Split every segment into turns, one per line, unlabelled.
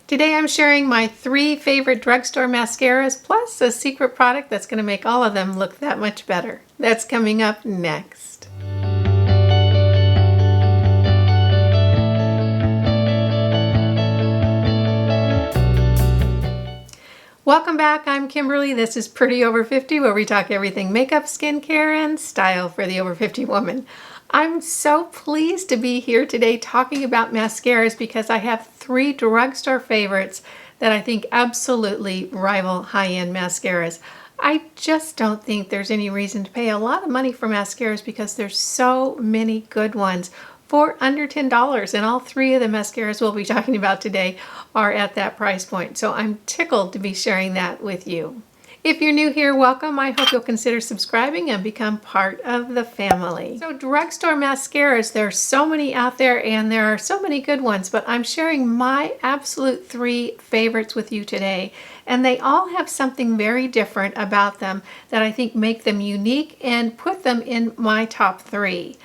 Today I'm sharing my 3 favorite drugstore mascaras plus a secret product that's going to make all of them look that much better. That's coming up next. Welcome back, I'm Kimberly. This is Pretty Over 50, where we talk everything makeup, skincare, and style for the over 50 woman. I'm so pleased to be here today talking about mascaras because I have 3 drugstore favorites that I think absolutely rival high-end mascaras. I just don't think there's any reason to pay a lot of money for mascaras because there's so many good ones for under $10, and all 3 of the mascaras we'll be talking about today are at that price point. So I'm tickled to be sharing that with you. If you're new here, welcome. I hope you'll consider subscribing and become part of the family. So drugstore mascaras, there are so many out there and there are so many good ones, but I'm sharing my absolute 3 favorites with you today. And they all have something very different about them that I think make them unique and put them in my top 3.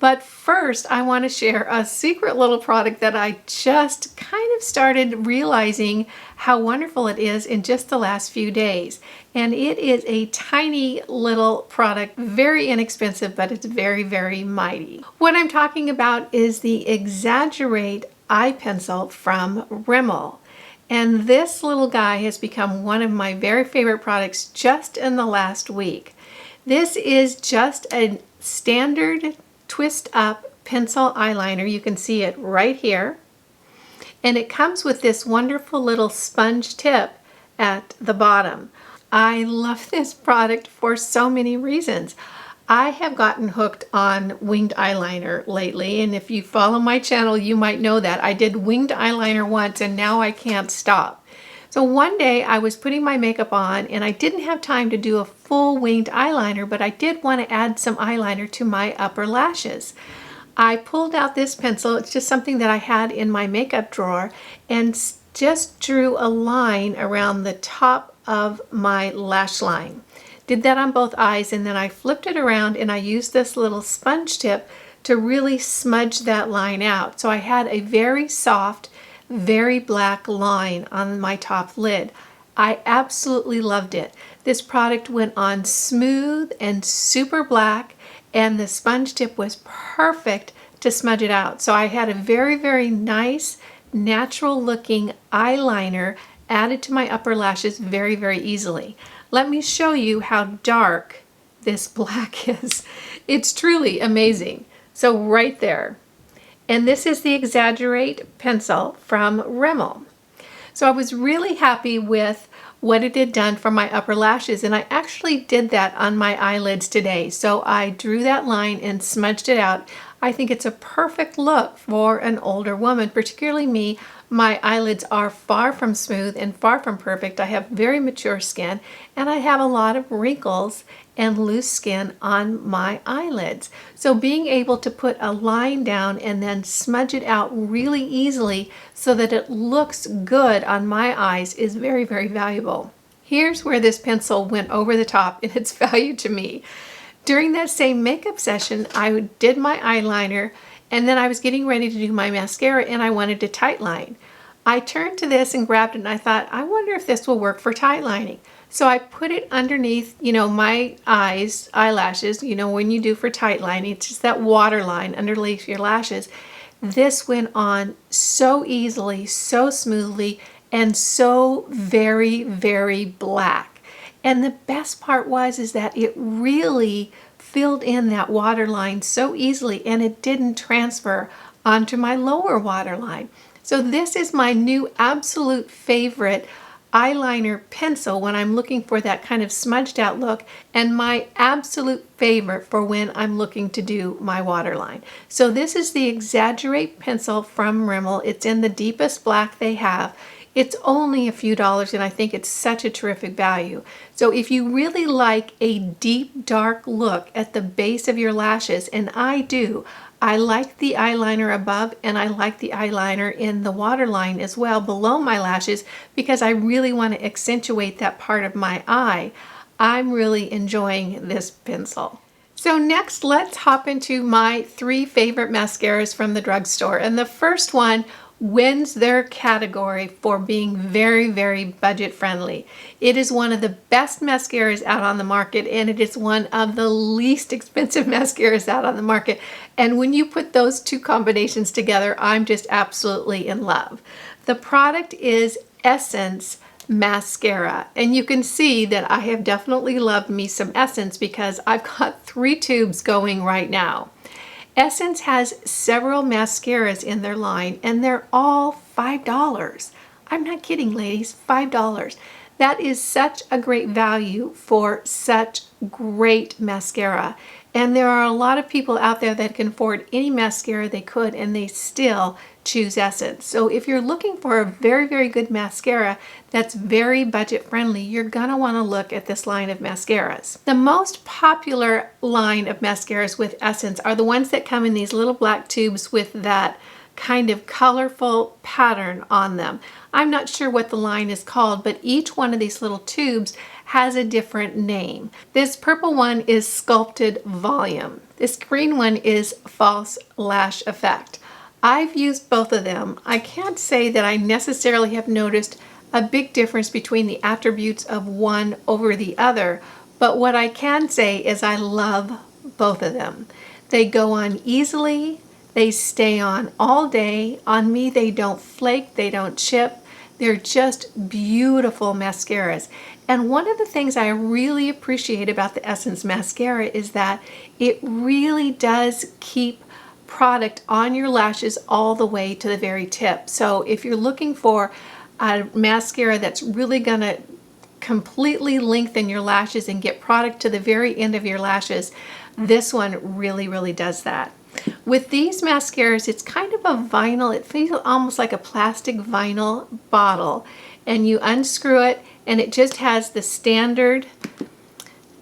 But first, I want to share a secret little product that I just kind of started realizing how wonderful it is in just the last few days. And it is a tiny little product, very inexpensive, but it's very, very mighty. What I'm talking about is the Exaggerate Eye Pencil from Rimmel. And this little guy has become one of my very favorite products just in the last week. This is just a standard twist up pencil eyeliner. You can see it right here. And it comes with this wonderful little sponge tip at the bottom. I love this product for so many reasons. I have gotten hooked on winged eyeliner lately, and if you follow my channel, you might know that. I did winged eyeliner once and now I can't stop. So one day I was putting my makeup on and I didn't have time to do a full winged eyeliner, but I did want to add some eyeliner to my upper lashes. I pulled out this pencil, it's just something that I had in my makeup drawer, and just drew a line around the top of my lash line. Did that on both eyes, and then I flipped it around and I used this little sponge tip to really smudge that line out. So I had a very soft, very black line on my top lid. I absolutely loved it. This product went on smooth and super black, and the sponge tip was perfect to smudge it out. So I had a very, very nice, natural looking eyeliner added to my upper lashes very, very easily. Let me show you how dark this black is. It's truly amazing. So right there. And this is the Exaggerate pencil from Rimmel. So I was really happy with what it had done for my upper lashes, and I actually did that on my eyelids today. So I drew that line and smudged it out. I think it's a perfect look for an older woman, particularly me. My eyelids are far from smooth and far from perfect. I have very mature skin and I have a lot of wrinkles and loose skin on my eyelids. So being able to put a line down and then smudge it out really easily so that it looks good on my eyes is very, very valuable. Here's where this pencil went over the top in its value to me. During that same makeup session, I did my eyeliner and then I was getting ready to do my mascara and I wanted to tight line. I turned to this and grabbed it and I thought, I wonder if this will work for tight lining. So I put it underneath, my eyelashes, when you do for tight lining, it's just that water line underneath your lashes. This went on so easily, so smoothly, and so very, very black. And the best part is that it really filled in that water line so easily and it didn't transfer onto my lower water line. So this is my new absolute favorite eyeliner pencil when I'm looking for that kind of smudged out look, and my absolute favorite for when I'm looking to do my waterline. So this is the Exaggerate pencil from Rimmel. It's in the deepest black they have. It's only a few dollars and I think it's such a terrific value. So if you really like a deep dark look at the base of your lashes, and I do, I like the eyeliner above and I like the eyeliner in the waterline as well below my lashes because I really want to accentuate that part of my eye. I'm really enjoying this pencil. So next, let's hop into my 3 favorite mascaras from the drugstore. And the first one wins their category for being very, very budget friendly. It is one of the best mascaras out on the market, and it is one of the least expensive mascaras out on the market. And when you put those two combinations together, I'm just absolutely in love. The product is Essence Mascara, and you can see that I have definitely loved me some Essence because I've got 3 tubes going right now. Essence has several mascaras in their line, and they're all $5. I'm not kidding, ladies, $5. That is such a great value for such great mascara. And there are a lot of people out there that can afford any mascara they could, and they still choose Essence. So if you're looking for a very, very good mascara that's very budget friendly, you're gonna wanna look at this line of mascaras. The most popular line of mascaras with Essence are the ones that come in these little black tubes with that kind of colorful pattern on them. I'm not sure what the line is called, but each one of these little tubes has a different name. This purple one is Sculpted Volume. This green one is False Lash Effect. I've used both of them. I can't say that I necessarily have noticed a big difference between the attributes of one over the other, but what I can say is I love both of them. They go on easily, they stay on all day. On me, they don't flake, they don't chip. They're just beautiful mascaras. And one of the things I really appreciate about the Essence mascara is that it really does keep product on your lashes all the way to the very tip. So if you're looking for a mascara that's really gonna completely lengthen your lashes and get product to the very end of your lashes, this one really, really does that. With these mascaras, it's kind of a vinyl, it feels almost like a plastic vinyl bottle, and you unscrew it and it just has the standard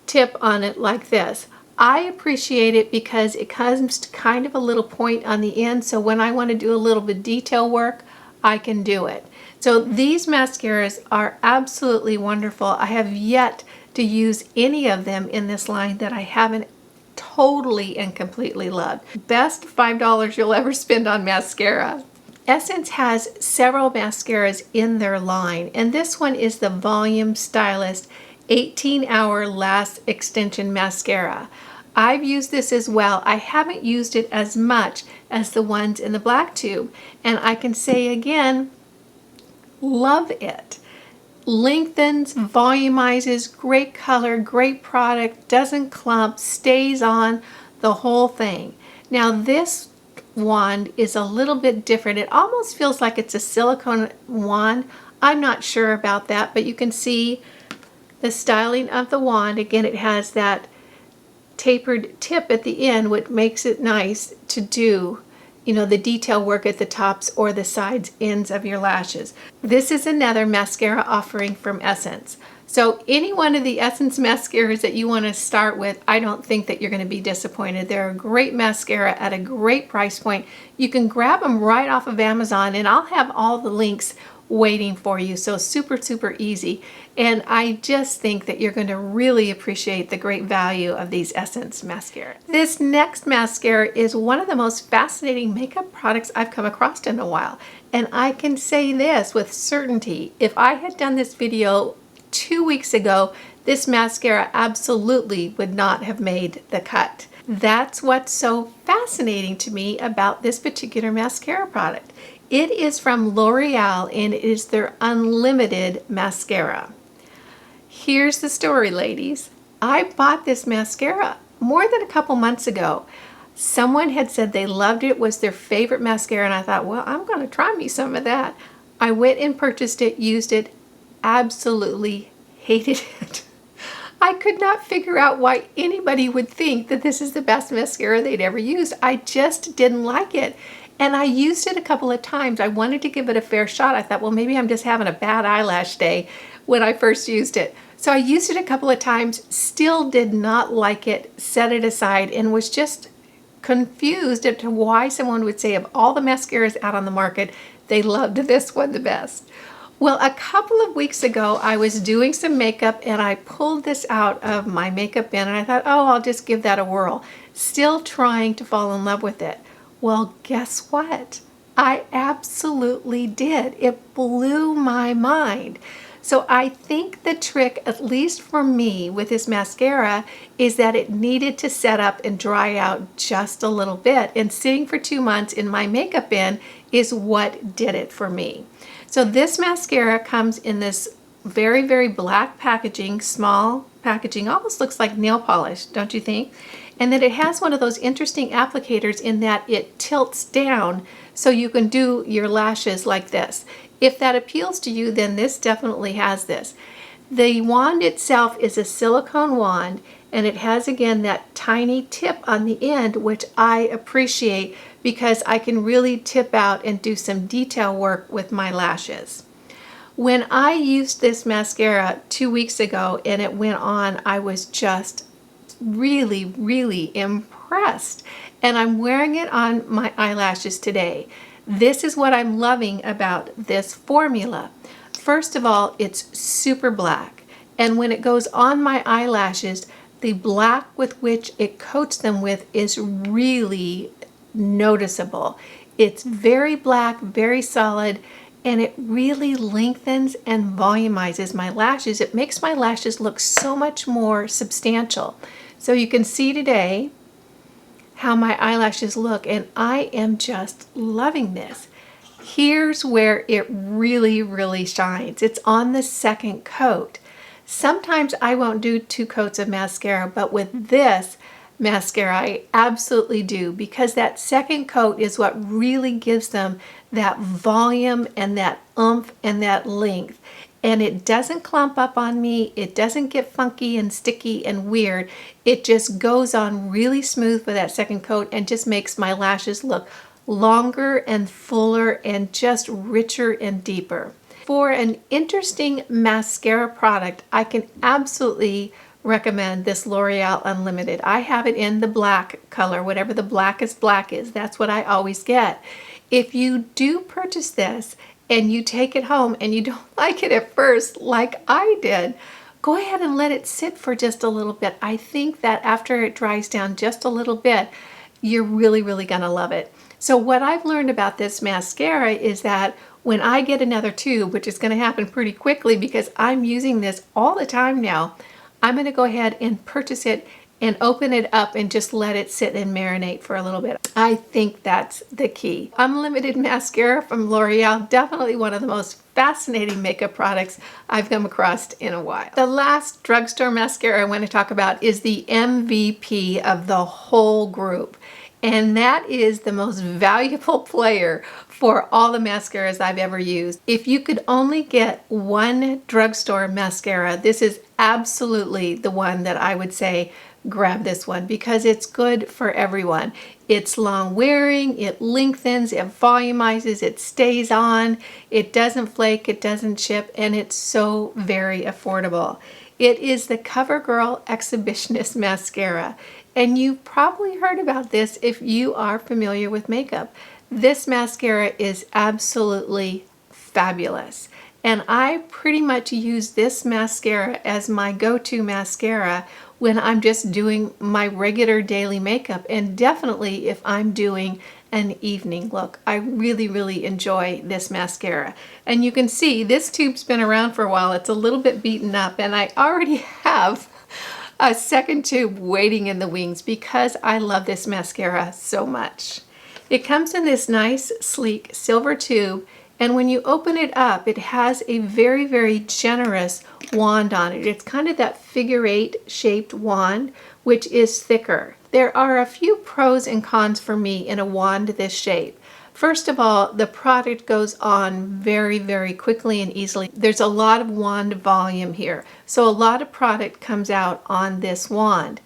tip on it like this. I appreciate it because it comes to kind of a little point on the end, so when I want to do a little bit of detail work, I can do it. So these mascaras are absolutely wonderful. I have yet to use any of them in this line that I haven't totally and completely loved. Best $5 you'll ever spend on mascara. Essence has several mascaras in their line, and this one is the Volume Stylist 18-Hour Lash Extension Mascara. I've used this as well. I haven't used it as much as the ones in the black tube, and I can say again, love it. Lengthens, volumizes, great color, great product, doesn't clump, stays on, the whole thing. Now this wand is a little bit different. It almost feels like it's a silicone wand. I'm not sure about that, but you can see the styling of the wand. Again, it has that tapered tip at the end, which makes it nice to do, you know, the detail work at the tops or the sides ends of your lashes. This is another mascara offering from Essence. So any one of the Essence mascaras that you want to start with, I don't think that you're going to be disappointed. They're a great mascara at a great price point. You can grab them right off of Amazon, and I'll have all the links waiting for you. So super, super easy. And I just think that you're going to really appreciate the great value of these Essence mascara. This next mascara is one of the most fascinating makeup products I've come across in a while. And I can say this with certainty. If I had done this video 2 weeks ago, this mascara absolutely would not have made the cut. That's what's so fascinating to me about this particular mascara product. It is from L'Oreal, and it is their Unlimited Mascara. Here's the story, ladies. I bought this mascara more than a couple months ago. Someone had said they loved it, was their favorite mascara, and I thought, well, I'm going to try me some of that. I went and purchased it, used it, absolutely hated it. I could not figure out why anybody would think that this is the best mascara they'd ever used. I just didn't like it. And I used it a couple of times. I wanted to give it a fair shot. I thought, well, maybe I'm just having a bad eyelash day when I first used it. So I used it a couple of times, still did not like it, set it aside, and was just confused as to why someone would say of all the mascaras out on the market, they loved this one the best. Well, a couple of weeks ago, I was doing some makeup and I pulled this out of my makeup bin and I thought, oh, I'll just give that a whirl. Still trying to fall in love with it. Well, guess what? I absolutely did. It blew my mind. So I think the trick, at least for me with this mascara, is that it needed to set up and dry out just a little bit. And sitting for 2 months in my makeup bin is what did it for me. So this mascara comes in this very, very black packaging, small packaging, almost looks like nail polish, don't you think? And then it has one of those interesting applicators in that it tilts down so you can do your lashes like this. If that appeals to you, then this definitely has this. The wand itself is a silicone wand, and it has, again, that tiny tip on the end, which I appreciate because I can really tip out and do some detail work with my lashes. When I used this mascara 2 weeks ago and it went on, I was just really, really impressed. And I'm wearing it on my eyelashes today. This is what I'm loving about this formula. First of all, it's super black. And when it goes on my eyelashes, the black with which it coats them with is really noticeable. It's very black, very solid, and it really lengthens and volumizes my lashes. It makes my lashes look so much more substantial. So you can see today how my eyelashes look, and I am just loving this. Here's where it really, really shines. It's on the second coat. Sometimes I won't do 2 coats of mascara, but with this mascara I absolutely do, because that second coat is what really gives them that volume and that oomph and that length. And it doesn't clump up on me. It doesn't get funky and sticky and weird. It just goes on really smooth with that second coat and just makes my lashes look longer and fuller and just richer and deeper. For an interesting mascara product, I can absolutely recommend this L'Oreal Unlimited. I have it in the black color, whatever the blackest black is. That's what I always get. If you do purchase this and you take it home and you don't like it at first, like I did, go ahead and let it sit for just a little bit. I think that after it dries down just a little bit, you're really, really gonna love it. So what I've learned about this mascara is that when I get another tube, which is gonna happen pretty quickly because I'm using this all the time now, I'm gonna go ahead and purchase it and open it up and just let it sit and marinate for a little bit. I think that's the key. Unlimited mascara from L'Oreal, definitely one of the most fascinating makeup products I've come across in a while. The last drugstore mascara I want to talk about is the MVP of the whole group. And that is the most valuable player for all the mascaras I've ever used. If you could only get one drugstore mascara, this is absolutely the one that I would say grab this one, because it's good for everyone. It's long wearing, it lengthens, it volumizes, it stays on, it doesn't flake, it doesn't chip, and it's so very affordable. It is the CoverGirl Exhibitionist Mascara. And you've probably heard about this if you are familiar with makeup. This mascara is absolutely fabulous. And I pretty much use this mascara as my go-to mascara when I'm just doing my regular daily makeup, and definitely if I'm doing an evening look. I really, really enjoy this mascara. And you can see this tube's been around for a while. It's a little bit beaten up, and I already have a second tube waiting in the wings because I love this mascara so much. It comes in this nice, sleek silver tube, and when you open it up, it has a very, very generous wand on it. It's kind of that figure 8 shaped wand, which is thicker. There are a few pros and cons for me in a wand this shape. First of all, the product goes on very, very quickly and easily. There's a lot of wand volume here, so a lot of product comes out on this wand.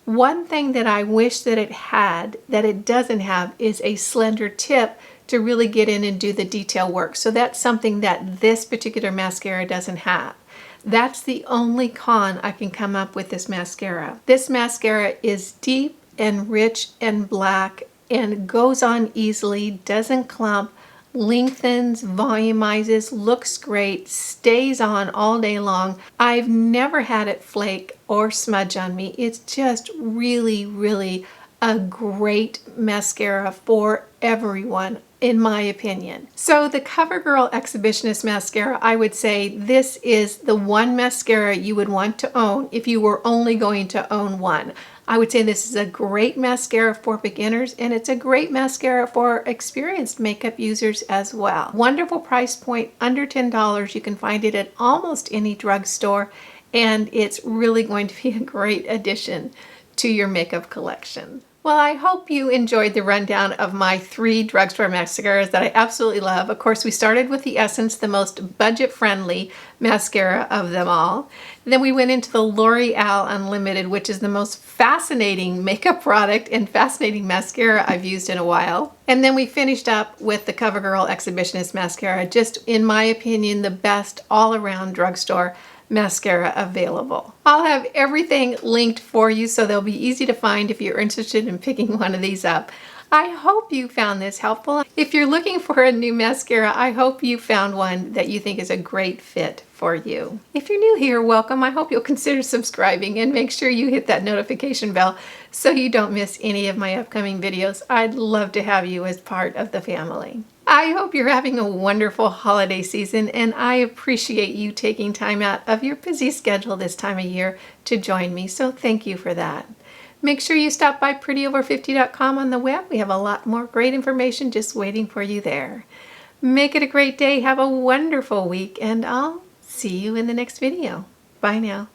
One thing that I wish that it had, that it doesn't have, is a slender tip to really get in and do the detail work. So that's something that this particular mascara doesn't have. That's the only con I can come up with this mascara. This mascara is deep and rich and black and goes on easily, doesn't clump, lengthens, volumizes, looks great, stays on all day long. I've never had it flake or smudge on me. It's just really, really a great mascara for everyone. in my opinion. So the CoverGirl Exhibitionist Mascara, I would say this is the one mascara you would want to own if you were only going to own one. I would say this is a great mascara for beginners, and it's a great mascara for experienced makeup users as well. Wonderful price point, under $10. You can find it at almost any drugstore, and it's really going to be a great addition to your makeup collection. Well, I hope you enjoyed the rundown of my 3 drugstore mascaras that I absolutely love. Of course, we started with the Essence, the most budget-friendly mascara of them all. Then we went into the L'Oreal Unlimited, which is the most fascinating makeup product and fascinating mascara I've used in a while. And then we finished up with the CoverGirl Exhibitionist Mascara, just in my opinion, the best all-around drugstore mascara available. I'll have everything linked for you so they'll be easy to find if you're interested in picking one of these up. I hope you found this helpful. If you're looking for a new mascara, I hope you found one that you think is a great fit for you. If you're new here, welcome. I hope you'll consider subscribing and make sure you hit that notification bell so you don't miss any of my upcoming videos. I'd love to have you as part of the family. I hope you're having a wonderful holiday season, and I appreciate you taking time out of your busy schedule this time of year to join me, so thank you for that. Make sure you stop by prettyover50.com on the web. We have a lot more great information just waiting for you there. Make it a great day, have a wonderful week, and I'll see you in the next video. Bye now.